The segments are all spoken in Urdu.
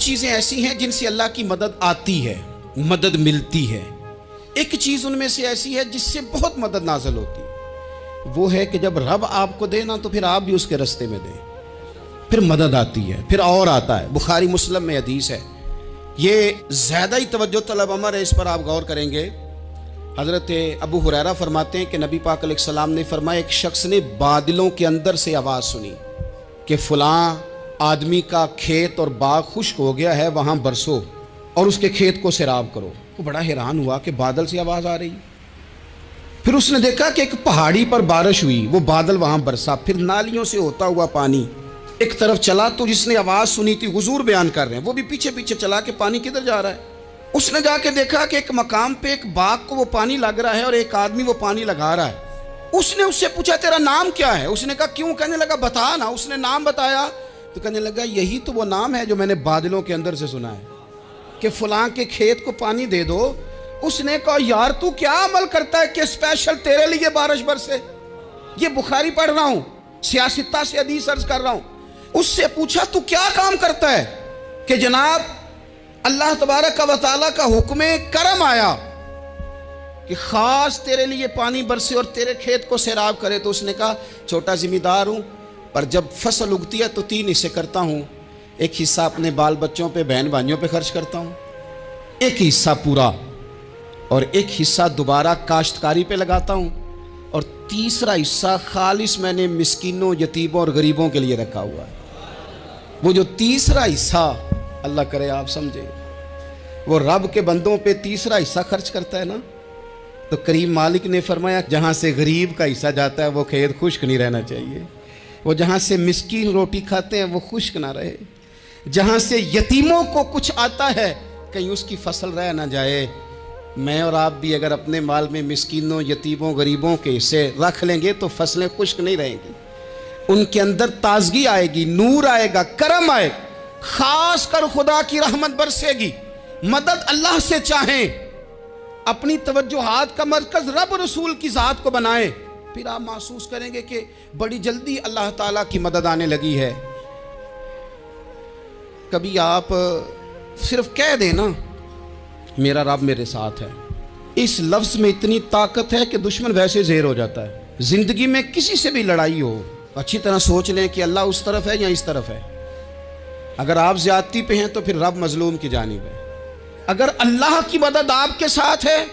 چیزیں ایسی ہیں جن سے اللہ کی مدد آتی ہے، مدد ملتی ہے۔ ایک چیز ان میں سے ایسی ہے جس سے بہت مدد نازل ہوتی ہے، وہ ہے کہ جب رب آپ کو دے نا تو پھر آپ بھی اس کے رستے میں دیں، پھر مدد آتی ہے، پھر اور آتا ہے۔ بخاری مسلم میں حدیث ہے، یہ زیادہ ہی توجہ طلب امر ہے، اس پر آپ غور کریں گے۔ حضرت ابو ہریرہ فرماتے ہیں کہ نبی پاک علیہ السلام نے فرمایا ایک شخص نے بادلوں کے اندر سے آواز سنی کہ فلاں آدمی کا کھیت اور باغ خشک ہو گیا ہے، وہاں برسو اور اس کے کھیت کو سیراب کرو۔ وہ بڑا حیران ہوا کہ بادل سے آواز آ رہی۔ پھر اس نے دیکھا کہ ایک پہاڑی پر بارش ہوئی، وہ بادل وہاں برسا، پھر نالیوں سے ہوتا ہوا پانی ایک طرف چلا، تو جس نے آواز سنی تھی، حضور بیان کر رہے ہیں، وہ بھی پیچھے پیچھے چلا کہ پانی کدھر جا رہا ہے۔ اس نے جا کے دیکھا کہ ایک مقام پہ ایک باغ کو وہ پانی لگ رہا ہے اور ایک آدمی وہ پانی لگا رہا ہے۔ اس نے اس سے پوچھا تیرا نام کیا ہے؟ اس نے کہا کیوں؟ کہنے لگا بتا نا۔ اس نے نام بتایا تو کہنے لگا یہی تو وہ نام ہے جو میں نے بادلوں کے اندر سے سنا ہے کہ فلاں کے کھیت کو پانی دے دو۔ اس نے کہا یار تو کیا عمل کرتا ہے کہ اسپیشل تیرے لیے بارش برسے؟ یہ بخاری پڑھ رہا ہوں، سیاستہ سے حدیث عرض کر رہا ہوں۔ اس سے پوچھا تو کیا کام کرتا ہے کہ جناب اللہ تبارک و تعالیٰ کا حکم کرم آیا کہ خاص تیرے لیے پانی برسے اور تیرے کھیت کو سیراب کرے؟ تو اس نے کہا چھوٹا ذمہ دار ہوں، پر جب فصل اگتی ہے تو 3 حصے کرتا ہوں، ایک حصہ اپنے بال بچوں پہ، بہن بھائیوں پہ خرچ کرتا ہوں، ایک حصہ پورا، اور ایک حصہ دوبارہ کاشتکاری پہ لگاتا ہوں، اور تیسرا حصہ خالص میں نے مسکینوں، یتیموں اور غریبوں کے لیے رکھا ہوا ہے۔ وہ جو تیسرا حصہ، اللہ کرے آپ سمجھے، وہ رب کے بندوں پہ تیسرا حصہ خرچ کرتا ہے نا، تو کریم مالک نے فرمایا جہاں سے غریب کا حصہ جاتا ہے وہ کھیت خشک نہیں رہنا چاہیے، وہ جہاں سے مسکین روٹی کھاتے ہیں وہ خشک نہ رہے، جہاں سے یتیموں کو کچھ آتا ہے کہیں اس کی فصل رہ نہ جائے۔ میں اور آپ بھی اگر اپنے مال میں مسکینوں، یتیموں، غریبوں کے حصے رکھ لیں گے تو فصلیں خشک نہیں رہیں گی، ان کے اندر تازگی آئے گی، نور آئے گا، کرم آئے گا، خاص کر خدا کی رحمت برسے گی۔ مدد اللہ سے چاہیں، اپنی توجہات کا مرکز رب رسول کی ذات کو بنائیں، پھر آپ محسوس کریں گے کہ بڑی جلدی اللہ تعالیٰ کی مدد آنے لگی ہے۔ کبھی آپ صرف کہہ دیں نا میرا رب میرے ساتھ ہے، اس لفظ میں اتنی طاقت ہے کہ دشمن ویسے زہر ہو جاتا ہے۔ زندگی میں کسی سے بھی لڑائی ہو، اچھی طرح سوچ لیں کہ اللہ اس طرف ہے یا اس طرف ہے۔ اگر آپ زیادتی پہ ہیں تو پھر رب مظلوم کی جانب ہے۔ اگر اللہ کی مدد آپ کے ساتھ ہے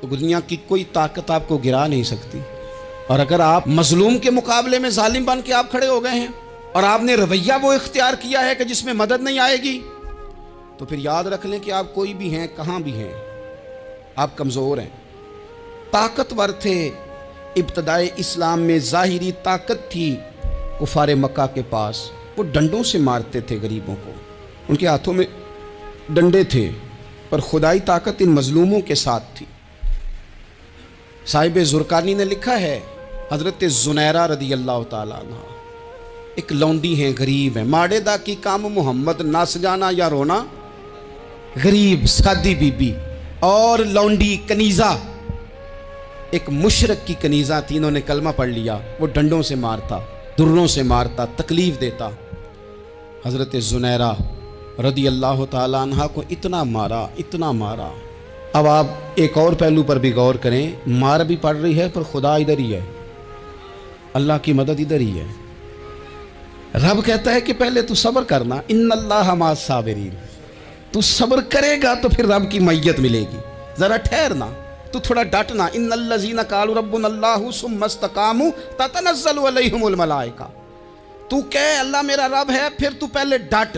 تو دنیا کی کوئی طاقت آپ کو گرا نہیں سکتی، اور اگر آپ مظلوم کے مقابلے میں ظالم بن کے آپ کھڑے ہو گئے ہیں اور آپ نے رویہ وہ اختیار کیا ہے کہ جس میں مدد نہیں آئے گی، تو پھر یاد رکھ لیں کہ آپ کوئی بھی ہیں، کہاں بھی ہیں، آپ کمزور ہیں۔ طاقتور تھے ابتدائے اسلام میں، ظاہری طاقت تھی کفار مکہ کے پاس، وہ ڈنڈوں سے مارتے تھے غریبوں کو، ان کے ہاتھوں میں ڈنڈے تھے، پر خدائی طاقت ان مظلوموں کے ساتھ تھی۔ صاحب زرقانی نے لکھا ہے، حضرت زنیرہ رضی اللہ تعالیٰ عنہ ایک لونڈی ہیں، غریب ہیں، ماڑے دا کی کام محمد ناس جانا یا رونا، غریب سادی بی بی اور لونڈی کنیزہ، ایک مشرک کی کنیزہ تھی، انہوں نے کلمہ پڑھ لیا، وہ ڈنڈوں سے مارتا، دروں سے مارتا، تکلیف دیتا۔ حضرت زنیرہ رضی اللہ تعالیٰ عنہ کو اتنا مارا، اتنا مارا۔ اب آپ ایک اور پہلو پر بھی غور کریں، مار بھی پڑ رہی ہے پر خدا ادھر ہی ہے، اللہ کی مدد ادھر ہی ہے۔ رب کہتا ہے کہ پہلے تو صبر کرنا، ان اللہ مع الصابرین، تو صبر کرے گا تو پھر رب کی معیت ملے گی، ذرا ٹھہرنا، تو تھوڑا ڈٹنا۔ ان الذین قالوا ربنا اللہ ثم استقاموا تتنزل علیہم الملائکہ، تو کہے اللہ میرا رب ہے، پھر تو پہلے ڈٹ،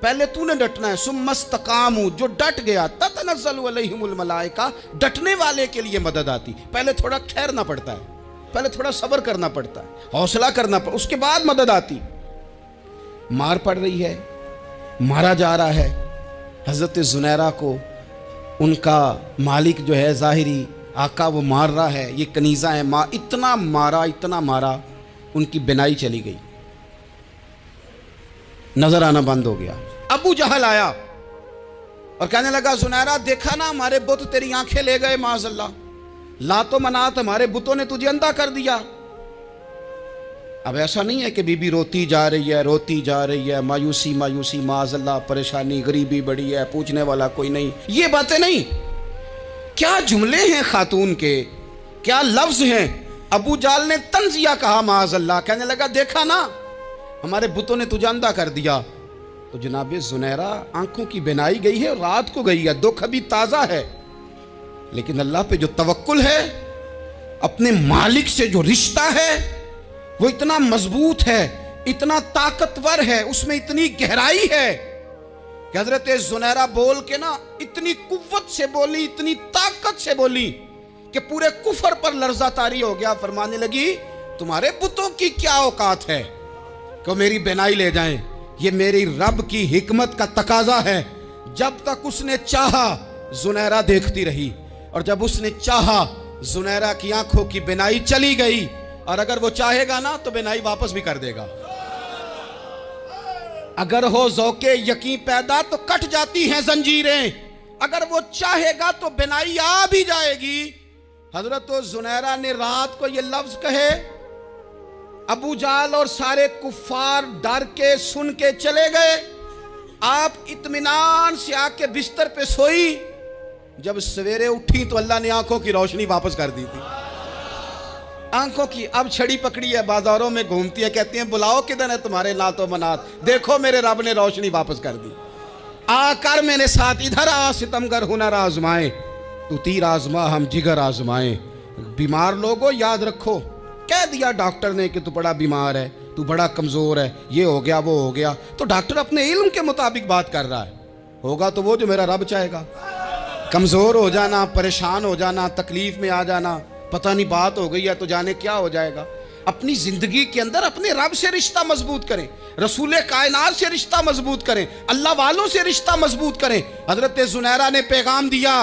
پہلے تو نے ڈٹنا ہے۔ ثم استقاموا، جو ڈٹ گیا، تتنزل علیہم الملائکہ، ڈٹنے والے کے لیے مدد آتی، پہلے تھوڑا ٹھہرنا پڑتا ہے، پہلے تھوڑا صبر کرنا پڑتا ہے، حوصلہ کرنا پڑتا ہے، اس کے بعد مدد آتی۔ مار پڑ رہی ہے، مارا جا رہا ہے حضرت زنیرہ کو، ان کا مالک جو ہے ظاہری آقا وہ مار رہا ہے، یہ کنیزہ ہے، اتنا مارا، اتنا مارا، ان کی بینائی چلی گئی، نظر آنا بند ہو گیا۔ ابو جہل آیا اور کہنے لگا زنیرہ دیکھا نا ہمارے بت تیری آنکھیں لے گئے، معاذ اللہ، لات و منات ہمارے بتوں نے تجھے اندھا کر دیا۔ اب ایسا نہیں ہے کہ بیوی روتی جا رہی ہے مایوسی مایوسی معاذاللہ پریشانی غریبی بڑی ہے پوچھنے والا کوئی نہیں، یہ باتیں نہیں۔ کیا جملے ہیں خاتون کے، کیا لفظ ہیں۔ ابو جال نے تنزیہ کہا معاذاللہ، کہنے لگا دیکھا نا ہمارے بتوں نے تجھے اندھا کر دیا۔ تو جناب زنیرہ آنکھوں کی بینائی گئی ہے، رات کو گئی ہے، دکھ ابھی تازہ ہے، لیکن اللہ پہ جو توکل ہے، اپنے مالک سے جو رشتہ ہے وہ اتنا مضبوط ہے، اتنا طاقتور ہے، اس میں اتنی گہرائی ہے کہ حضرت زنیرہ بول کے نا اتنی قوت سے بولی، اتنی طاقت سے بولی کہ پورے کفر پر لرزہ طاری ہو گیا۔ فرمانے لگی تمہارے بتوں کی کیا اوقات ہے کہ میری بینائی لے جائیں، یہ میری رب کی حکمت کا تقاضا ہے۔ جب تک اس نے چاہا زنیرہ دیکھتی رہی، اور جب اس نے چاہا زنیرہ کی آنکھوں کی بینائی چلی گئی، اور اگر وہ چاہے گا نا تو بینائی واپس بھی کر دے گا۔ اگر ہو ذوق یقین پیدا تو کٹ جاتی ہیں زنجیریں، اگر وہ چاہے گا تو بینائی آ بھی جائے گی۔ حضرت زنیرہ نے رات کو یہ لفظ کہے، ابو جال اور سارے کفار ڈر کے سن کے چلے گئے، آپ اطمینان سے آ کے بستر پہ سوئی۔ جب سویرے اٹھی تو اللہ نے آنکھوں کی روشنی واپس کر دی تھی۔ آنکھوں کی اب چھڑی پکڑی ہے، بازاروں میں گھومتی ہے، کہتی ہیں بلاؤ کدھر ہے تمہارے لات و منات، دیکھو میرے رب نے روشنی واپس کر دی۔ آ کر میرے ساتھ ادھر آ ستمگر ہنر آزمائیں، تو تیر آزما ہم جگر آزمائیں۔ بیمار لوگوں یاد رکھو، کہہ دیا ڈاکٹر نے کہ تو بڑا بیمار ہے، تو بڑا کمزور ہے، یہ ہو گیا وہ ہو گیا، تو ڈاکٹر اپنے علم کے مطابق بات کر رہا ہے، ہوگا تو وہ جو میرا رب چاہے گا۔ کمزور ہو جانا، پریشان ہو جانا، تکلیف میں آ جانا، پتہ نہیں بات ہو گئی ہے تو جانے کیا ہو جائے گا۔ اپنی زندگی کے اندر اپنے رب سے رشتہ مضبوط کریں، رسول کائنات سے رشتہ مضبوط کریں، اللہ والوں سے رشتہ مضبوط کریں۔ حضرت زنیرہ نے پیغام دیا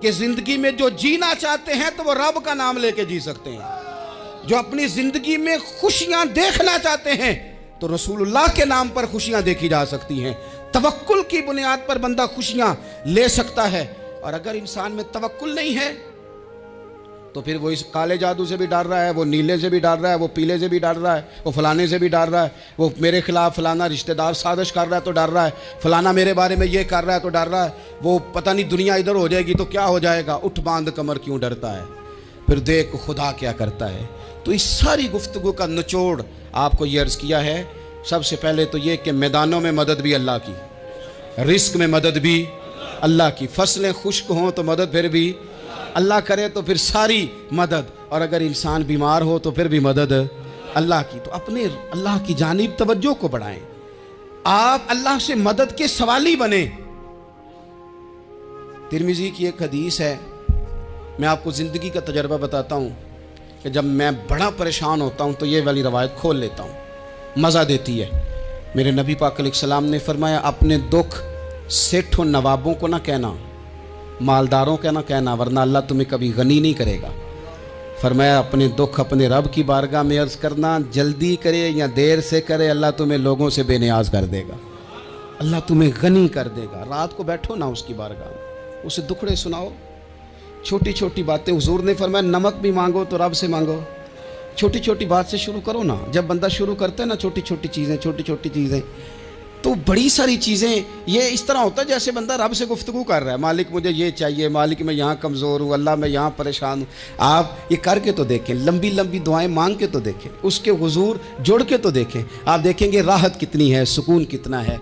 کہ زندگی میں جو جینا چاہتے ہیں تو وہ رب کا نام لے کے جی سکتے ہیں، جو اپنی زندگی میں خوشیاں دیکھنا چاہتے ہیں تو رسول اللہ کے نام پر خوشیاں دیکھی جا سکتی ہیں۔ توکل کی بنیاد پر بندہ خوشیاں لے سکتا ہے، اور اگر انسان میں توکل نہیں ہے تو پھر وہ اس کالے جادو سے بھی ڈر رہا ہے، وہ نیلے سے بھی ڈر رہا ہے، وہ پیلے سے بھی ڈر رہا ہے، وہ فلانے سے بھی ڈر رہا ہے، وہ میرے خلاف فلانا رشتہ دار سازش کر رہا ہے تو ڈر رہا ہے، فلانا میرے بارے میں یہ کر رہا ہے تو ڈر رہا ہے، وہ پتہ نہیں دنیا ادھر ہو جائے گی تو کیا ہو جائے گا، اٹھ باندھ کمر کیوں ڈرتا ہے، پھر دیکھ خدا کیا کرتا ہے۔ تو اس ساری گفتگو کا نچوڑ آپ کو یہ عرض کیا ہے، سب سے پہلے تو یہ کہ میدانوں میں مدد بھی اللہ کی، رزق میں مدد بھی اللہ کی، فصلیں خشک ہوں تو مدد پھر بھی اللہ کرے تو پھر ساری مدد، اور اگر انسان بیمار ہو تو پھر بھی مدد اللہ کی۔ تو اپنے اللہ کی جانب توجہ کو بڑھائیں، آپ اللہ سے مدد کے سوالی بنیں۔ ترمذی کی ایک حدیث ہے، میں آپ کو زندگی کا تجربہ بتاتا ہوں کہ جب میں بڑا پریشان ہوتا ہوں تو یہ والی روایت کھول لیتا ہوں، مزہ دیتی ہے۔ میرے نبی پاک علیہ السلام نے فرمایا اپنے دکھ سیٹھ و نوابوں کو نہ کہنا، مالداروں کا نہ کہنا، ورنہ اللہ تمہیں کبھی غنی نہیں کرے گا۔ فرمایا اپنے دکھ اپنے رب کی بارگاہ میں عرض کرنا، جلدی کرے یا دیر سے کرے اللہ تمہیں لوگوں سے بے نیاز کر دے گا، اللہ تمہیں غنی کر دے گا۔ رات کو بیٹھو نا اس کی بارگاہ میں، اسے دکھڑے سناؤ، چھوٹی چھوٹی باتیں، حضور نے فرمایا نمک بھی مانگو تو رب سے مانگو، چھوٹی چھوٹی بات سے شروع کرو نا۔ جب بندہ شروع کرتا ہے نا چھوٹی چھوٹی چیزیں تو بڑی ساری چیزیں یہ اس طرح ہوتا ہے جیسے بندہ رب سے گفتگو کر رہا ہے، مالک مجھے یہ چاہیے، مالک میں یہاں کمزور ہوں، اللہ میں یہاں پریشان ہوں۔ آپ یہ کر کے تو دیکھیں، لمبی لمبی دعائیں مانگ کے تو دیکھیں، اس کے حضور جڑ کے تو دیکھیں، آپ دیکھیں گے راحت کتنی ہے، سکون کتنا ہے۔